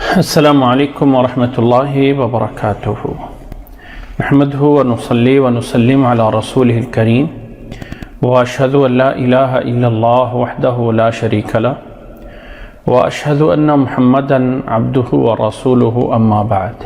السلام علیکم ورحمۃ اللہ وبرکاتہ۔ نحمدہ ونصلی ونسلم علی رسولہ الکریم واشہد ان لا الہ الا اللہ وحدہ لا شریک لہ واشہد ان محمدا عبدہ ورسولہ اما بعد۔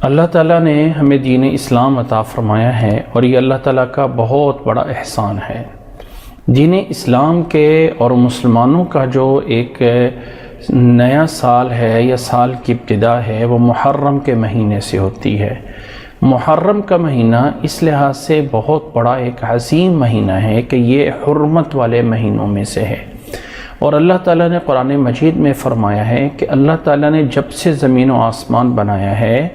اللہ تعالیٰ نے ہمیں دین اسلام عطا فرمایا ہے اور یہ اللہ تعالیٰ کا بہت بڑا احسان ہے۔ دین اسلام کے اور مسلمانوں کا جو ایک نیا سال ہے یا سال کی ابتدا ہے وہ محرم کے مہینے سے ہوتی ہے۔ محرم کا مہینہ اس لحاظ سے بہت بڑا ایک عظیم مہینہ ہے کہ یہ حرمت والے مہینوں میں سے ہے، اور اللہ تعالیٰ نے قرآن مجید میں فرمایا ہے کہ اللہ تعالیٰ نے جب سے زمین و آسمان بنایا ہے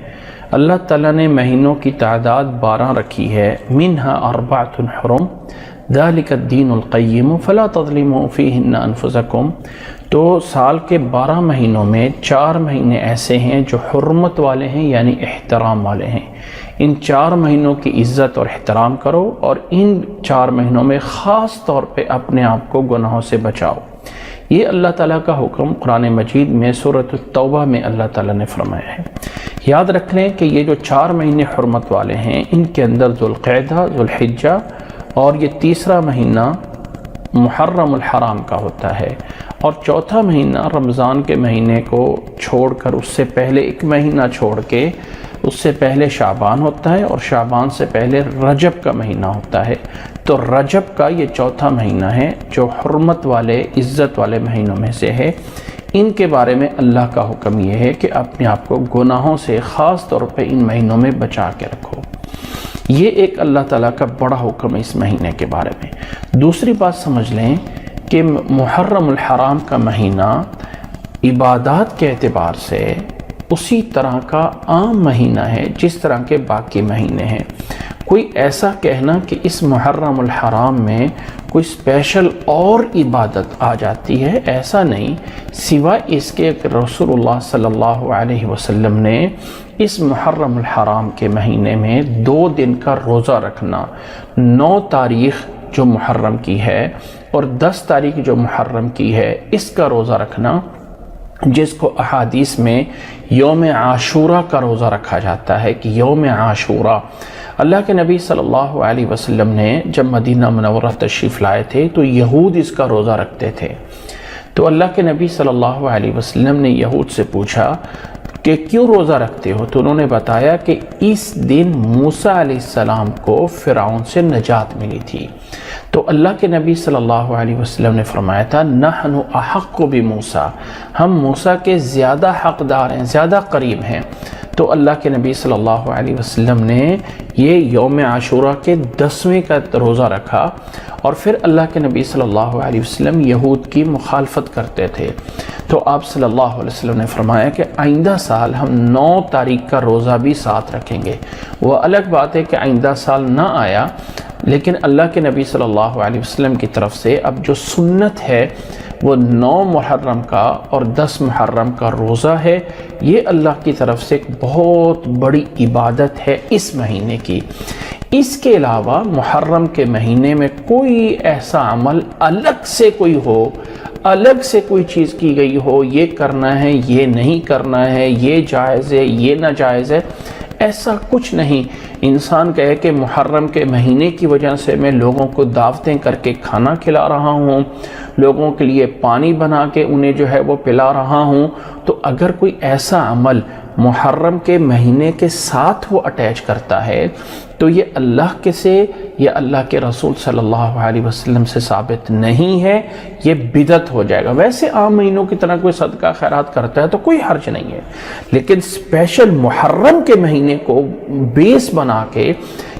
اللہ تعالیٰ نے مہینوں کی تعداد 12 رکھی ہے۔ منہا اربعۃ حرم ذالک الدین القیم فلا تظلموا فیہن انفسکم۔ تو سال کے 12 مہینوں میں 4 مہینے ایسے ہیں جو حرمت والے ہیں، یعنی احترام والے ہیں۔ ان 4 مہینوں کی عزت اور احترام کرو اور ان 4 مہینوں میں خاص طور پہ اپنے آپ کو گناہوں سے بچاؤ۔ یہ اللہ تعالیٰ کا حکم قرآن مجید میں سورۃ التوبہ میں اللہ تعالیٰ نے فرمایا ہے۔ یاد رکھ لیں کہ یہ جو 4 مہینے حرمت والے ہیں ان کے اندر ذوالقعدہ، ذوالحجہ اور یہ تیسرا مہینہ محرم الحرام کا ہوتا ہے، اور چوتھا مہینہ رمضان کے مہینے کو چھوڑ کر اس سے پہلے ایک مہینہ چھوڑ کے اس سے پہلے شعبان ہوتا ہے، اور شعبان سے پہلے رجب کا مہینہ ہوتا ہے۔ تو رجب کا یہ چوتھا مہینہ ہے جو حرمت والے عزت والے مہینوں میں سے ہے۔ ان کے بارے میں اللہ کا حکم یہ ہے کہ اپنے آپ کو گناہوں سے خاص طور پہ ان مہینوں میں بچا کے رکھو۔ یہ ایک اللہ تعالیٰ کا بڑا حکم ہے اس مہینے کے بارے میں۔ دوسری بات سمجھ لیں کہ محرم الحرام کا مہینہ عبادات کے اعتبار سے اسی طرح کا عام مہینہ ہے جس طرح کے باقی مہینے ہیں۔ کوئی ایسا کہنا کہ اس محرم الحرام میں کوئی اسپیشل اور عبادت آ جاتی ہے، ایسا نہیں، سوائے اس کے کہ رسول اللہ صلی اللہ علیہ وسلم نے اس محرم الحرام کے مہینے میں 2 دن کا روزہ رکھنا، 9 تاریخ جو محرم کی ہے اور 10 تاریخ جو محرم کی ہے اس کا روزہ رکھنا، جس کو احادیث میں یوم عاشورہ کا روزہ رکھا جاتا ہے کہ یوم عاشورہ۔ اللہ کے نبی صلی اللہ علیہ وسلم نے جب مدینہ منورہ تشریف لائے تھے تو یہود اس کا روزہ رکھتے تھے، تو اللہ کے نبی صلی اللہ علیہ وسلم نے یہود سے پوچھا کہ کیوں روزہ رکھتے ہو؟ تو انہوں نے بتایا کہ اس دن موسیٰ علیہ السلام کو فرعون سے نجات ملی تھی۔ تو اللہ کے نبی صلی اللہ علیہ وسلم نے فرمایا تھا نحن احق بموسیٰ، ہم موسیٰ کے زیادہ حقدار ہیں، زیادہ قریب ہیں۔ تو اللہ کے نبی صلی اللہ علیہ وسلم نے یہ یوم عاشورہ کے 10ویں کا روزہ رکھا، اور پھر اللہ کے نبی صلی اللہ علیہ وسلم یہود کی مخالفت کرتے تھے، تو آپ صلی اللہ علیہ وسلم نے فرمایا کہ آئندہ سال ہم 9 تاریخ کا روزہ بھی ساتھ رکھیں گے۔ وہ الگ بات ہے کہ آئندہ سال نہ آیا، لیکن اللہ کے نبی صلی اللہ علیہ وسلم کی طرف سے اب جو سنت ہے وہ 9 محرم کا اور 10 محرم کا روزہ ہے۔ یہ اللہ کی طرف سے ایک بہت بڑی عبادت ہے اس مہینے کی۔ اس کے علاوہ محرم کے مہینے میں کوئی ایسا عمل الگ سے کوئی ہو، الگ سے کوئی چیز کی گئی ہو، یہ کرنا ہے، یہ نہیں کرنا ہے، یہ جائز ہے، یہ ناجائز ہے، ایسا کچھ نہیں۔ انسان کہے کہ محرم کے مہینے کی وجہ سے میں لوگوں کو دعوتیں کر کے کھانا کھلا رہا ہوں، لوگوں کے لیے پانی بنا کے انہیں جو ہے وہ پلا رہا ہوں، تو اگر کوئی ایسا عمل محرم کے مہینے کے ساتھ وہ اٹیچ کرتا ہے تو یہ اللہ کے سے یا اللہ کے رسول صلی اللہ علیہ وسلم سے ثابت نہیں ہے، یہ بدعت ہو جائے گا۔ ویسے عام مہینوں کی طرح کوئی صدقہ خیرات کرتا ہے تو کوئی حرج نہیں ہے، لیکن اسپیشل محرم کے مہینے کو بیس بنا کے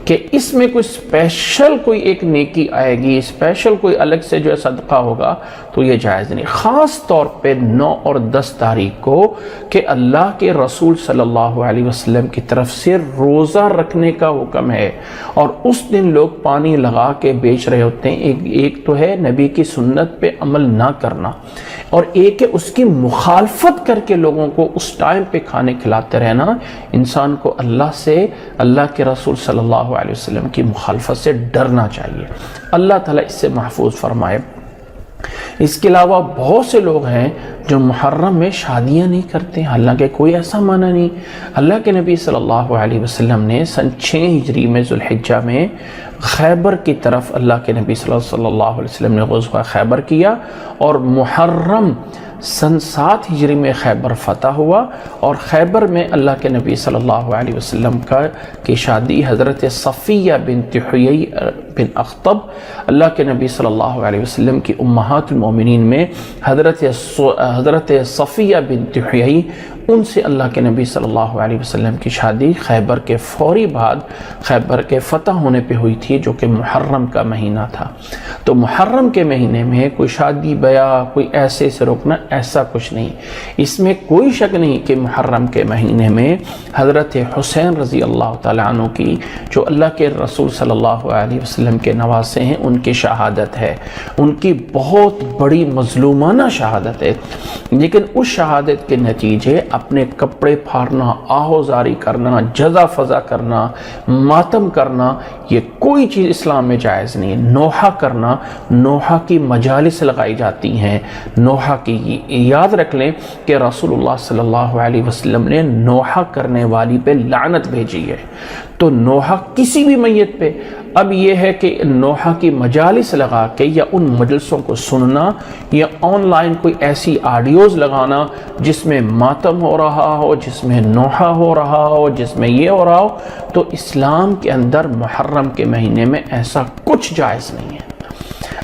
کہ اس میں کوئی اسپیشل کوئی ایک نیکی آئے گی، اسپیشل کوئی الگ سے جو ہے صدقہ ہوگا، تو یہ جائز نہیں۔ خاص طور پہ 9 اور 10 تاریخ کو کہ اللہ کے رسول صلی اللہ علیہ وسلم کی طرف سے روزہ رکھنے کا حکم ہے، اور اس دن لوگ پانی لگا کے بیچ رہے ہوتے ہیں۔ ایک تو ہے نبی کی سنت پہ عمل نہ کرنا، اور ایک ہے اس کی مخالفت کر کے لوگوں کو اس ٹائم پہ کھانے کھلاتے رہنا۔ انسان کو اللہ سے، اللہ کے رسول صلی اللہ علیہ وسلم کی مخالفت سے ڈرنا چاہیے۔ اللہ تعالیٰ اس سے محفوظ فرمائے۔ اس کے علاوہ بہت سے لوگ ہیں جو محرم میں شادیاں نہیں کرتے، حالانکہ کوئی ایسا معنی نہیں۔ اللہ کے نبی صلی اللہ علیہ وسلم نے سن 6 ہجری میں ذوالحجہ میں خیبر کی طرف اللہ کے نبی صلی اللہ علیہ وسلم نے غزوہ خیبر کیا، اور محرم سن 7 ہجری میں خیبر فتح ہوا، اور خیبر میں اللہ کے نبی صلی اللہ علیہ وسلم کی شادی حضرت صفیہ بنت حیی بن اخطب، اللہ کے نبی صلی اللہ علیہ وسلم کی امہات المومنین میں حضرت صفیہ بنت حیی، ان سے اللہ کے نبی صلی اللہ علیہ وسلم کی شادی خیبر کے فوری بعد خیبر کے فتح ہونے پہ ہوئی تھی، جو کہ محرم کا مہینہ تھا۔ تو محرم کے مہینے میں کوئی شادی بیاہ، کوئی ایسے سے روکنا، ایسا کچھ نہیں۔ اس میں کوئی شک نہیں کہ محرم کے مہینے میں حضرت حسین رضی اللہ تعالیٰ عنہ کی، جو اللہ کے رسول صلی اللہ علیہ وسلم کے نواسے ہیں، ان کی شہادت ہے، ان کی بہت بڑی مظلومانہ شہادت ہے، لیکن اس شہادت کے نتیجے اپنے کپڑے پھاڑنا، آہوزاری کرنا، جزا فضا کرنا، ماتم کرنا، یہ کوئی چیز اسلام میں جائز نہیں ہے۔ نوحہ کرنا، نوحہ کی مجالس لگائی جاتی ہیں، نوحہ کی یاد رکھ لیں کہ رسول اللہ صلی اللہ علیہ وسلم نے نوحہ کرنے والی پہ لعنت بھیجی ہے۔ تو نوحہ کسی بھی میت پہ، اب یہ ہے کہ نوحہ کی مجالس لگا کے یا ان مجلسوں کو سننا، یا آن لائن کوئی ایسی آڈیوز لگانا جس میں ماتم ہو رہا ہو، جس میں نوحہ ہو رہا ہو، جس میں یہ ہو رہا ہو، تو اسلام کے اندر محرم کے مہینے میں ایسا کچھ جائز نہیں ہے۔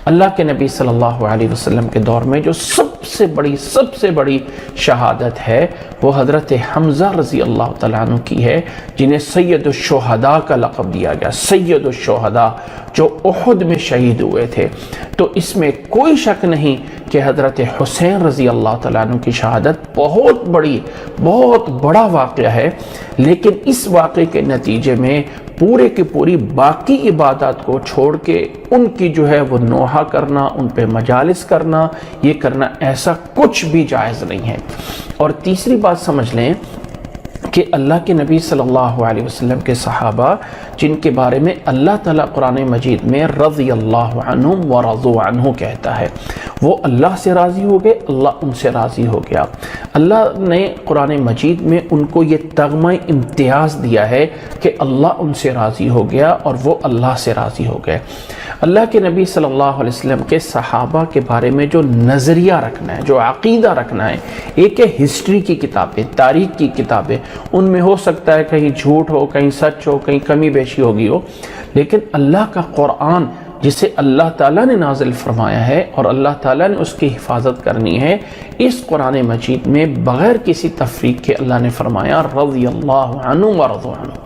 اللہ کے نبی صلی اللہ علیہ وسلم کے دور میں جو سب سے بڑی شہادت ہے، وہ حضرت حمزہ رضی اللہ تعالیٰ عنہ کی ہے، جنہیں سید الشہداء کا لقب دیا گیا، سید الشہداء، جو احد میں شہید ہوئے تھے۔ تو اس میں کوئی شک نہیں کہ حضرت حسین رضی اللہ تعالیٰ عنہ کی شہادت بہت بڑا واقعہ ہے، لیکن اس واقعے کے نتیجے میں پورے کی پوری باقی عبادات کو چھوڑ کے ان کی جو ہے وہ نوحہ کرنا، ان پہ مجالس کرنا، یہ کرنا، ایسا کچھ بھی جائز نہیں ہے۔ اور تیسری بات سمجھ لیں کہ اللہ کے نبی صلی اللہ علیہ وسلم کے صحابہ، جن کے بارے میں اللہ تعالیٰ قرآن مجید میں رضی اللہ عنہم ورضوا عنہ کہتا ہے، وہ اللہ سے راضی ہو گئے، اللہ ان سے راضی ہو گیا۔ اللہ نے قرآن مجید میں ان کو یہ تغمہ امتیاز دیا ہے کہ اللہ ان سے راضی ہو گیا اور وہ اللہ سے راضی ہو گئے۔ اللہ کے نبی صلی اللہ علیہ وسلم کے صحابہ کے بارے میں جو نظریہ رکھنا ہے، جو عقیدہ رکھنا ہے، ایک ہے ہسٹری کی کتابیں، تاریخ کی کتابیں، ان میں ہو سکتا ہے کہیں جھوٹ ہو، کہیں سچ ہو، کہیں کمی بیشی ہوگی ہو، لیکن اللہ کا قرآن جسے اللہ تعالیٰ نے نازل فرمایا ہے اور اللہ تعالیٰ نے اس کی حفاظت کرنی ہے، اس قرآن مجید میں بغیر کسی تفریق کے اللہ نے فرمایا رضی اللہ عنہ ورضوا عنہ۔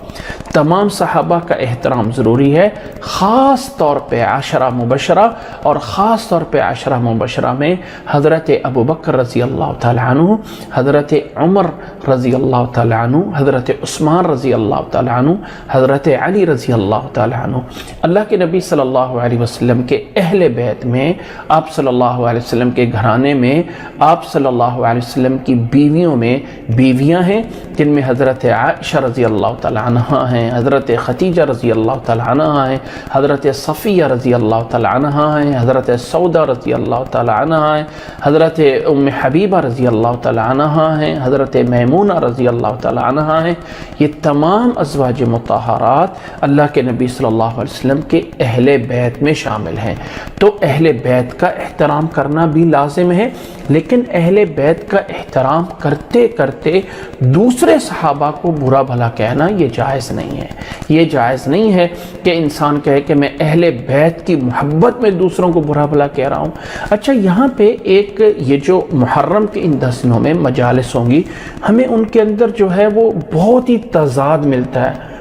تمام صحابہ کا احترام ضروری ہے، خاص طور پہ عشرہ مبشرہ، اور خاص طور پہ عشرہ مبشرہ میں حضرت ابو بکر رضی اللہ تعالی عنہ، حضرت عمر رضی اللہ تعالی عنہ، حضرت عثمان رضی اللہ تعالی عنہ، حضرت علی رضی اللہ تعالی عنہ۔ اللہ کے نبی صلی اللہ علیہ وسلم کے اہل بیت میں، آپ صلی اللہ علیہ وسلم کے گھرانے میں، آپ صلی اللہ علیہ وسلم کی بیویوں میں بیویاں ہیں جن میں حضرت عائشہ رضی اللہ تعالی عنہ ہیں، حضرت خدیجہ رضی اللہ تعالی عنہ ہیں، حضرت صفیہ رضی اللہ تعالی عنہ ہیں، حضرت سودا رضی اللہ تعالی عنہ ہیں، حضرت ام حبیبہ رضی اللہ تعالی عنہ ہیں، حضرت میمونہ رضی اللہ تعالی عنہ ہیں۔ یہ تمام ازواج مطہرات اللہ کے نبی صلی اللہ علیہ وسلم کے اہل بیت میں شامل ہیں۔ تو اہل بیت کا احترام کرنا بھی لازم ہے، لیکن اہل بیت کا احترام کرتے کرتے دوسرے صحابہ کو برا بھلا کہنا یہ جائز نہیں ہے۔ یہ جائز نہیں ہے کہ انسان کہے کہ میں اہل بیت کی محبت میں دوسروں کو برا بھلا کہہ رہا ہوں۔ اچھا، یہاں پہ ایک یہ جو محرم کے ان 10 دنوں میں مجالس ہوں گی، ہمیں ان کے اندر جو ہے وہ بہت ہی تضاد ملتا ہے۔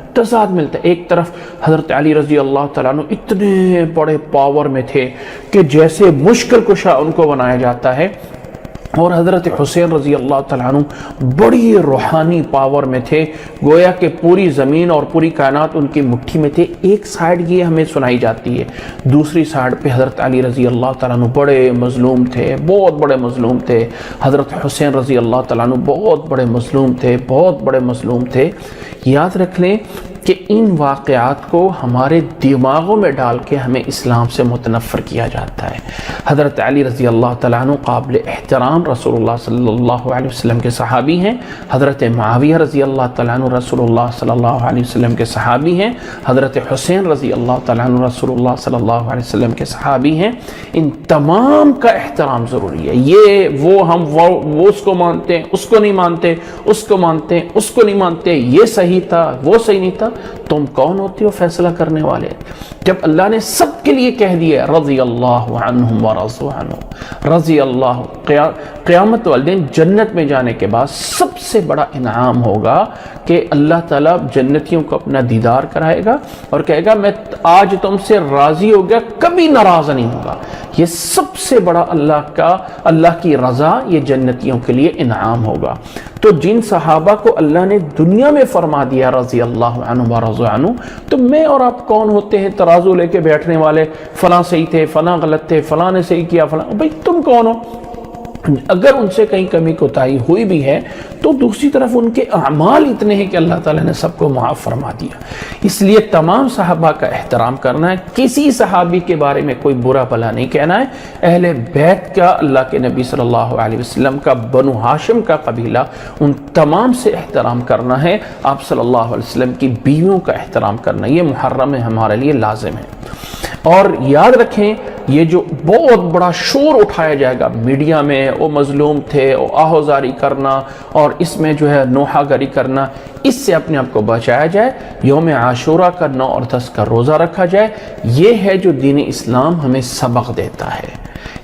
ایک طرف حضرت علی رضی اللہ تعالیٰ عنہ اتنے بڑے پاور میں تھے کہ جیسے مشکل کشا ان کو بنایا جاتا ہے، اور حضرت حسین رضی اللہ تعالیٰ عنہ بڑی روحانی پاور میں تھے، گویا کہ پوری زمین اور پوری کائنات ان کی مٹھی میں تھے۔ ایک سائیڈ یہ ہمیں سنائی جاتی ہے، دوسری سائیڈ پہ حضرت علی رضی اللہ تعالیٰ عنہ بڑے مظلوم تھے، بہت بڑے مظلوم تھے۔ حضرت حسین رضی اللہ تعالیٰ عنہ بہت بڑے مظلوم تھے۔ یاد رکھ لیں کہ ان واقعات کو ہمارے دماغوں میں ڈال کے ہمیں اسلام سے متنفر کیا جاتا ہے۔ حضرت علی رضی اللہ تعالیٰ عنہ قابل احترام رسول اللہ صلی اللہ علیہ وسلم کے صحابی ہیں۔ حضرت معاویہ رضی اللہ تعالیٰ عنہ رسول اللہ صلی اللہ علیہ وسلم کے صحابی ہیں۔ حضرت حسین رضی اللہ تعالیٰ عنہ رسول اللہ صلی اللہ علیہ وسلم کے صحابی ہیں۔ ان تمام کا احترام ضروری ہے۔ یہ وہ اس کو مانتے ہیں، اس کو نہیں مانتے، اس کو مانتے ہیں، اس کو نہیں مانتے، یہ صحیح تھا، وہ صحیح نہیں تھا، تم کون ہوتے ہو فیصلہ کرنے والے؟ جب اللہ نے سب کے لیے کہہ دیا رضی اللہ عنہم ورضوا عنہ، رضی اللہ، قیامت والے دن جنت میں جانے کے بعد سب سے بڑا انعام ہوگا کہ اللہ تعالیٰ جنتیوں کو اپنا دیدار کرائے گا اور کہے گا میں آج تم سے راضی ہو گیا، کبھی ناراض نہیں ہوگا۔ یہ سب سے بڑا اللہ کی رضا یہ جنتیوں کے لیے انعام ہوگا۔ تو جن صحابہ کو اللہ نے دنیا میں فرما دیا رضی اللہ عنہ ورضوا عنہ، تو میں اور آپ کون ہوتے ہیں ترازو لے کے بیٹھنے والے، فلاں صحیح تھے، فلاں غلط تھے، فلاں نے صحیح کیا، فلاں، بھائی تم کون ہو؟ اگر ان سے کہیں کمی کوتاہی ہوئی بھی ہے تو دوسری طرف ان کے اعمال اتنے ہیں کہ اللہ تعالیٰ نے سب کو معاف فرما دیا۔ اس لیے تمام صحابہ کا احترام کرنا ہے، کسی صحابی کے بارے میں کوئی برا بھلا نہیں کہنا ہے۔ اہل بیت کا، اللہ کے نبی صلی اللہ علیہ وسلم کا، بنو ہاشم کا قبیلہ، ان تمام سے احترام کرنا ہے۔ آپ صلی اللہ علیہ وسلم کی بیویوں کا احترام کرنا، یہ محرم ہے، ہمارے لیے لازم ہے۔ اور یاد رکھیں یہ جو بہت بڑا شور اٹھایا جائے گا میڈیا میں، وہ مظلوم تھے، وہ آہوزاری کرنا اور اس میں جو ہے نوحہ گری کرنا، اس سے اپنے آپ کو بچایا جائے۔ یوم عاشورہ کا 9 اور 10 کا روزہ رکھا جائے۔ یہ ہے جو دین اسلام ہمیں سبق دیتا ہے،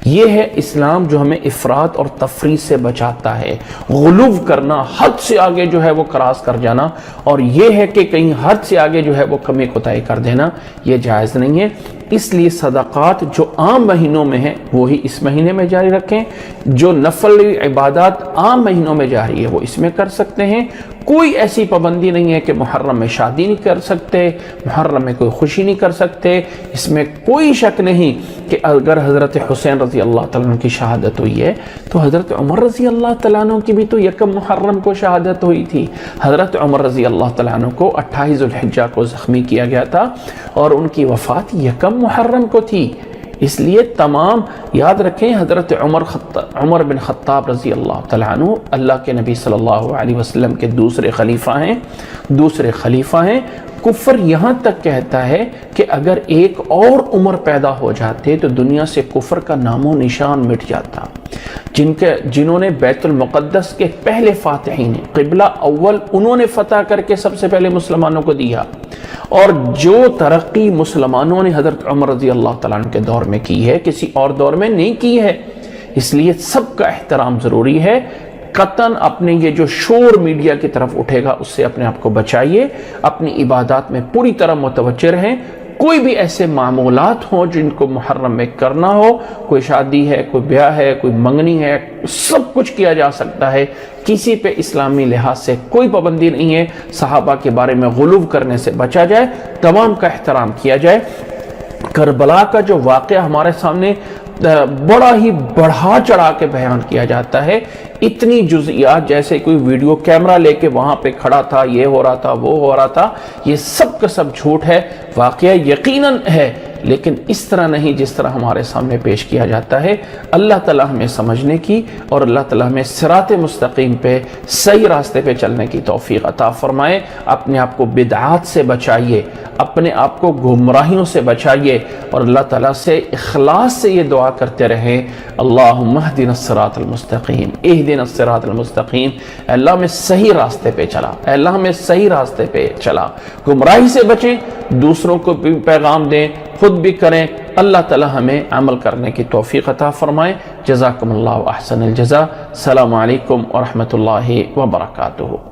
یہ ہے اسلام جو ہمیں افراط اور تفریط سے بچاتا ہے۔ غلو کرنا، حد سے آگے جو ہے وہ کراس کر جانا، اور یہ ہے کہ کہیں حد سے آگے جو ہے وہ کمی کوتاہی کر دینا، یہ جائز نہیں ہے۔ اس لیے صدقات جو عام مہینوں میں ہیں وہی اس مہینے میں جاری رکھیں، جو نفل عبادات عام مہینوں میں جاری ہے وہ اس میں کر سکتے ہیں۔ کوئی ایسی پابندی نہیں ہے کہ محرم میں شادی نہیں کر سکتے، محرم میں کوئی خوشی نہیں کر سکتے۔ اس میں کوئی شک نہیں کہ اگر حضرت حسین رضی اللہ تعالیٰ عنہ کی شہادت ہوئی ہے تو حضرت عمر رضی اللہ تعالیٰ عنہ کی بھی تو 1 محرم کو شہادت ہوئی تھی۔ حضرت عمر رضی اللہ تعالیٰ عنہ کو 28 ذو الحجہ کو زخمی کیا گیا تھا اور ان کی وفات 1 محرم کو تھی۔ اس لیے تمام یاد رکھیں، حضرت عمر بن خطاب رضی اللہ تعالیٰ عنہ اللہ کے نبی صلی اللہ علیہ وسلم کے دوسرے خلیفہ ہیں۔ کفر یہاں تک کہتا ہے کہ اگر ایک اور عمر پیدا ہو جاتے تو دنیا سے کفر کا نام و نشان مٹ جاتا۔ جنہوں نے بیت المقدس کے پہلے فاتحین ہیں، قبلہ اول انہوں نے فتح کر کے سب سے پہلے مسلمانوں کو دیا، اور جو ترقی مسلمانوں نے حضرت عمر رضی اللہ تعالیٰ عنہ کے دور میں کی ہے کسی اور دور میں نہیں کی ہے۔ اس لیے سب کا احترام ضروری ہے۔ قطعاً اپنے یہ جو شور میڈیا کی طرف اٹھے گا اس سے اپنے آپ کو بچائیے، اپنی عبادات میں پوری طرح متوجہ رہیں۔ کوئی بھی ایسے معمولات ہوں جن کو محرم میں کرنا ہو، کوئی شادی ہے، کوئی بیاہ ہے، کوئی منگنی ہے، سب کچھ کیا جا سکتا ہے، کسی پہ اسلامی لحاظ سے کوئی پابندی نہیں ہے۔ صحابہ کے بارے میں غلو کرنے سے بچا جائے، تمام کا احترام کیا جائے۔ کربلا کا جو واقعہ ہمارے سامنے بڑا ہی بڑھا چڑھا کے بیان کیا جاتا ہے، اتنی جزئیات، جیسے کوئی ویڈیو کیمرہ لے کے وہاں پہ کھڑا تھا، یہ ہو رہا تھا، وہ ہو رہا تھا، یہ سب کا سب جھوٹ ہے۔ واقعہ یقیناً ہے لیکن اس طرح نہیں جس طرح ہمارے سامنے پیش کیا جاتا ہے۔ اللہ تعالیٰ ہمیں سمجھنے کی اور اللہ تعالیٰ ہمیں صراط مستقیم پہ، صحیح راستے پہ چلنے کی توفیق عطا فرمائے۔ اپنے آپ کو بدعات سے بچائیے، اپنے آپ کو گمراہیوں سے بچائیے، اور اللہ تعالیٰ سے اخلاص سے یہ دعا کرتے رہیں، اللہم اہدنا الصراط المستقیم، اہدنا الصراط المستقیم۔ اے اللہ ہمیں صحیح راستے پہ چلا، اے اللہ ہمیں صحیح راستے پہ چلا۔ گمراہی سے بچیں، دوسروں کو بھی پیغام دیں، خود بھی کریں۔ اللہ تعالی ہمیں عمل کرنے کی توفیق عطا فرمائے۔ جزاکم اللہ احسن الجزا۔ السلام علیکم ورحمۃ اللہ وبرکاتہ۔